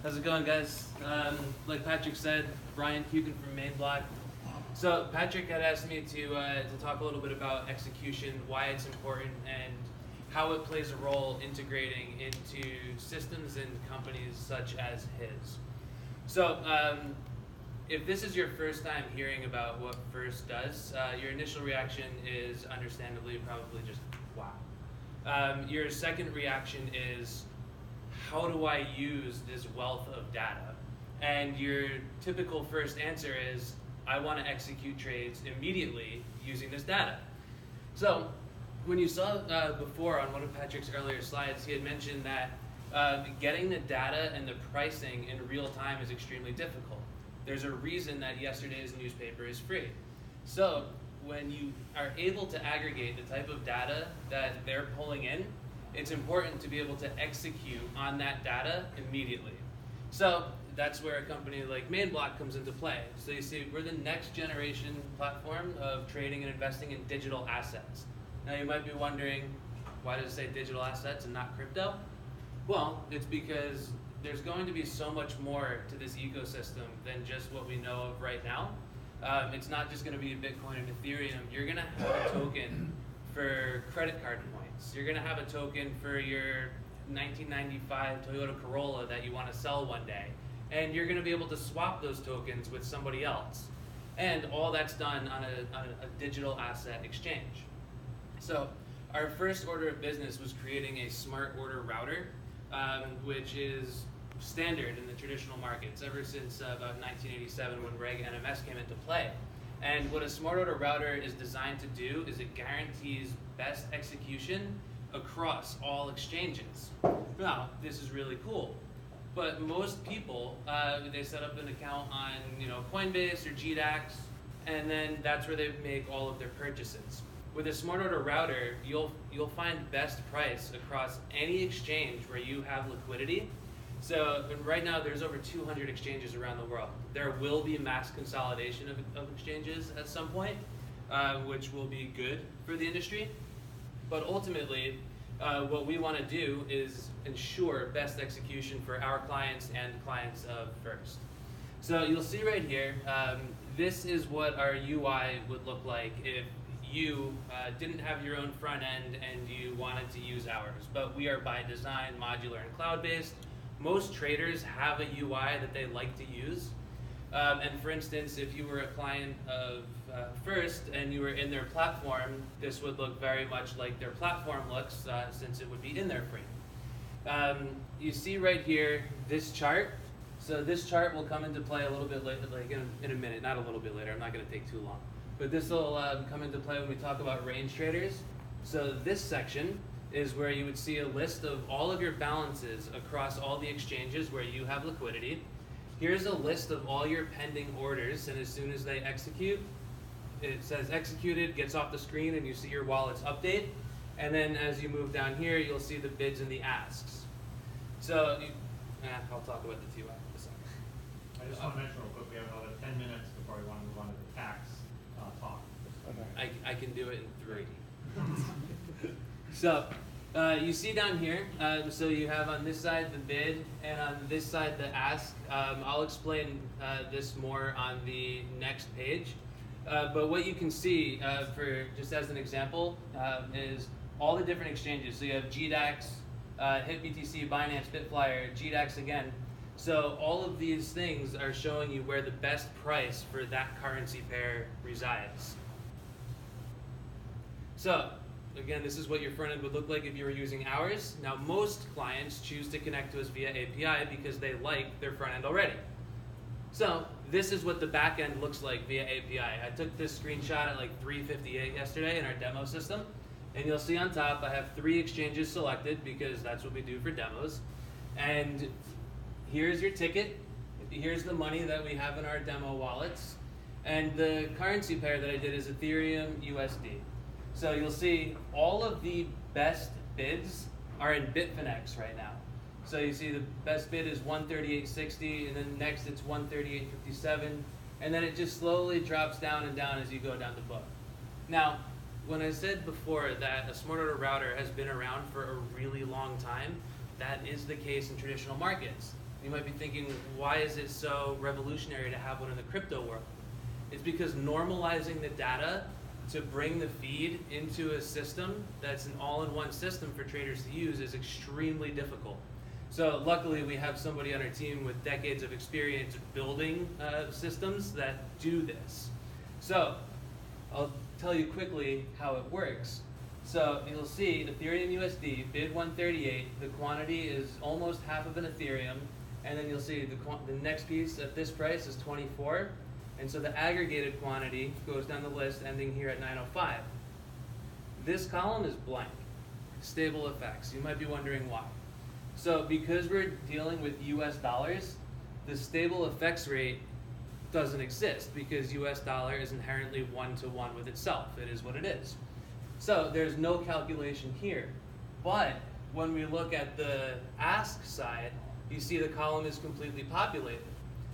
How's it going, guys? Like Patrick said, Brian Kuiken from MainBloq. So Patrick had asked me to talk a little bit about execution, why it's important, and how it plays a role integrating into systems and companies such as his. So if this is your first time hearing about what First does, your initial reaction is understandably probably just, wow. Your second reaction is, how do I use this wealth of data? And your typical first answer is, I want to execute trades immediately using this data. So when you saw before on one of Patrick's earlier slides, he had mentioned that getting the data and the pricing in real time is extremely difficult. There's a reason that yesterday's newspaper is free. So when you are able to aggregate the type of data that they're pulling in, it's important to be able to execute on that data immediately. So that's where a company like MainBloq comes into play. So you see, we're the next generation platform of trading and investing in digital assets. Now you might be wondering, why does it say digital assets and not crypto? Well, it's because there's going to be so much more to this ecosystem than just what we know of right now. It's not just going to be Bitcoin and Ethereum. You're going to have a token for credit card points. You're going to have a token for your 1995 Toyota Corolla that you want to sell one day. And you're going to be able to swap those tokens with somebody else. And all that's done on a digital asset exchange. So our first order of business was creating a smart order router, which is standard in the traditional markets ever since about 1987 when Reg NMS came into play. And what a smart order router is designed to do is it guarantees best execution across all exchanges. Now, this is really cool, but most people, they set up an account on Coinbase or GDAX, and then that's where they make all of their purchases. With a smart order router, you'll find best price across any exchange where you have liquidity. So right now there's over 200 exchanges around the world. There will be mass consolidation of exchanges at some point, which will be good for the industry. But ultimately, what we want to do is ensure best execution for our clients and clients of First. So you'll see right here, this is what our UI would look like if you didn't have your own front end and you wanted to use ours. But we are by design modular and cloud-based. Most traders have a UI that they like to use. And for instance, if you were a client of First and you were in their platform, this would look very much like their platform looks since it would be in their frame. You see right here this chart. So this chart will come into play a little bit later, like in a minute, not a little bit later. I'm not going to take too long. But this will come into play when we talk about range traders. So this section is where you would see a list of all of your balances across all the exchanges where you have liquidity. Here's a list of all your pending orders, and as soon as they execute, it says executed, gets off the screen, and you see your wallet's update. And then as you move down here, you'll see the bids and the asks. So, I'll talk about the TUI in a second. I just want to mention real quick, we have another 10 minutes before we want to move on to the tax talk. Okay. I can do it in 3. So, you see down here, so you have on this side the bid and on this side the ask. I'll explain this more on the next page. But what you can see, for just as an example, is all the different exchanges. So you have GDAX, HitBTC, Binance, Bitflyer, GDAX again. So all of these things are showing you where the best price for that currency pair resides. So again, this is what your front end would look like if you were using ours. Now, most clients choose to connect to us via API because they like their front end already. So this is what the back end looks like via API. I took this screenshot at like 3:58 yesterday in our demo system. And you'll see on top, I have 3 exchanges selected because that's what we do for demos. And here's your ticket. Here's the money that we have in our demo wallets. And the currency pair that I did is Ethereum USD. So you'll see all of the best bids are in Bitfinex right now. So you see the best bid is 138.60, and then next it's 138.57, and then it just slowly drops down and down as you go down the book. Now, when I said before that a smart order router has been around for a really long time, that is the case in traditional markets. You might be thinking, why is it so revolutionary to have one in the crypto world? It's because normalizing the data to bring the feed into a system that's an all-in-one system for traders to use is extremely difficult. So luckily we have somebody on our team with decades of experience building systems that do this. So I'll tell you quickly how it works. So you'll see Ethereum USD, bid 138, the quantity is almost half of an Ethereum, and then you'll see the next piece at this price is 24, and so the aggregated quantity goes down the list ending here at 905. This column is blank, stable effects. You might be wondering why. So because we're dealing with US dollars, the stable effects rate doesn't exist because US dollar is inherently one-to-one with itself. It is what it is. So there's no calculation here. But when we look at the ask side, you see the column is completely populated.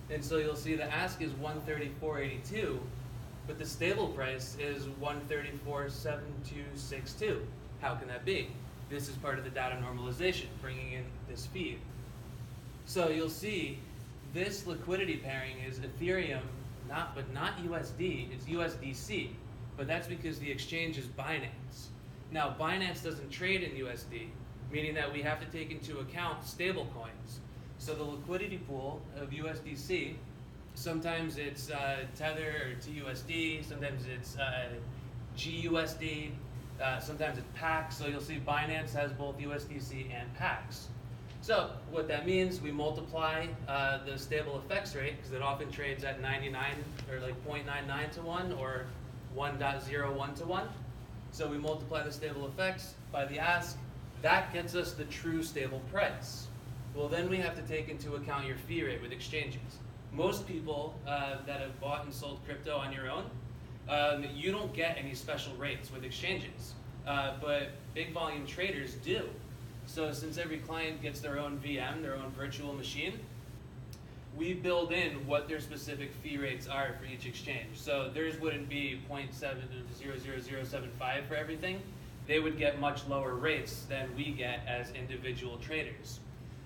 And so you'll see the ask is 134.82, but the stable price is 134.7262. How can that be? This is part of the data normalization, bringing in this feed. So you'll see this liquidity pairing is Ethereum, but not USD, it's USDC. But that's because the exchange is Binance. Now, Binance doesn't trade in USD, meaning that we have to take into account stable coins. So the liquidity pool of USDC, sometimes it's Tether or TUSD, sometimes it's GUSD, sometimes it's PAX. So you'll see Binance has both USDC and PAX. So what that means, we multiply the stable effects rate, because it often trades at 99 or like 0.99 to 1 or 1.01 to 1. So we multiply the stable effects by the ask. That gets us the true stable price. Well, then we have to take into account your fee rate with exchanges. Most people that have bought and sold crypto on your own, you don't get any special rates with exchanges, but big volume traders do. So since every client gets their own VM, their own virtual machine, we build in what their specific fee rates are for each exchange. So theirs wouldn't be 0.00075 for everything. They would get much lower rates than we get as individual traders.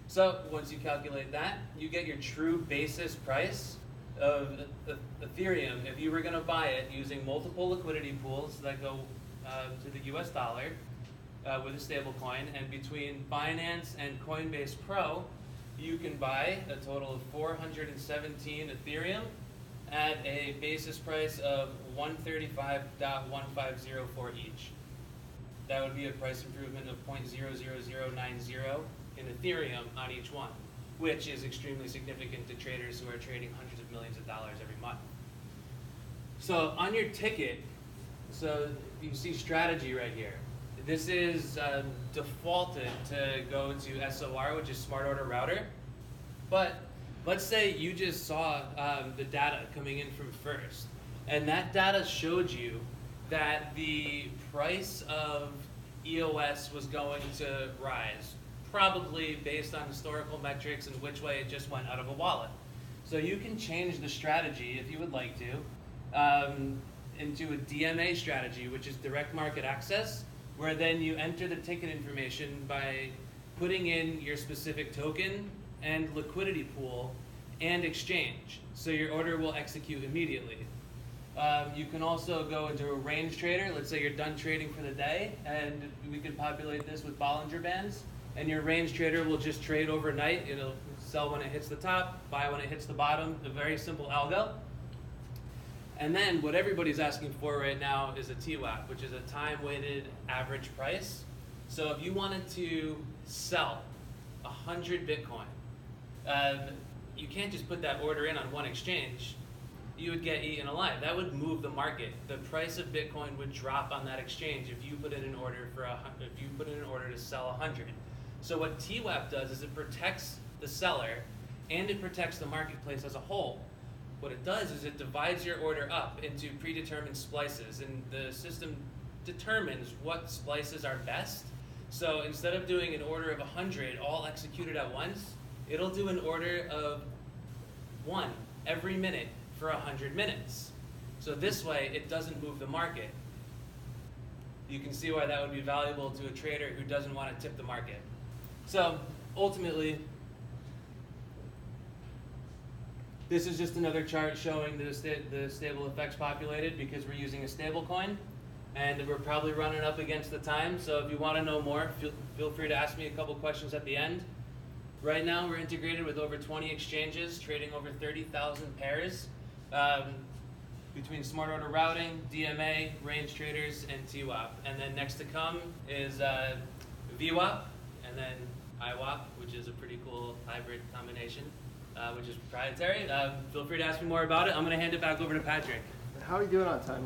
So once you calculate that, you get your true basis price of Ethereum if you were going to buy it using multiple liquidity pools that go to the US dollar with a stable coin, and between Binance and Coinbase Pro, you can buy a total of 417 Ethereum at a basis price of 135.1504 each. That would be a price improvement of 0.00090 in Ethereum on each one, which is extremely significant to traders who are trading hundreds of millions of dollars every month. So on your ticket, so you see strategy right here. This is defaulted to go to xSOR, which is Smart Order Router. But let's say you just saw the data coming in from first, and that data showed you that the price of EOS was going to rise, probably based on historical metrics and which way it just went out of a wallet. So you can change the strategy, if you would like to, into a DMA strategy, which is direct market access, where then you enter the ticket information by putting in your specific token and liquidity pool and exchange. So your order will execute immediately. You can also go into a range trader. Let's say you're done trading for the day, and we can populate this with Bollinger Bands, and your range trader will just trade overnight. It'll sell when it hits the top, buy when it hits the bottom, a very simple algo. And then what everybody's asking for right now is a TWAP, which is a time-weighted average price. So if you wanted to sell 100 Bitcoin, you can't just put that order in on one exchange. You would get eaten alive. That would move the market. The price of Bitcoin would drop on that exchange if you put in an order to sell 100. So what TWAP does is it protects the seller and it protects the marketplace as a whole. What it does is it divides your order up into predetermined splices, and the system determines what splices are best. So instead of doing an order of 100 all executed at once, it'll do an order of 1 every minute for 100 minutes. So this way, it doesn't move the market. You can see why that would be valuable to a trader who doesn't want to tip the market. So ultimately, This is just another chart showing the stable effects populated because we're using a stable coin, and we're probably running up against the time. So if you want to know more, feel free to ask me a couple questions at the end. Right now, we're integrated with over 20 exchanges, trading over 30,000 pairs between smart order routing, DMA, range traders, and TWAP. And then next to come is VWAP, and then IWAP, which is a pretty cool hybrid combination, which is proprietary. Feel free to ask me more about it. I'm going to hand it back over to Patrick. How are you doing on time?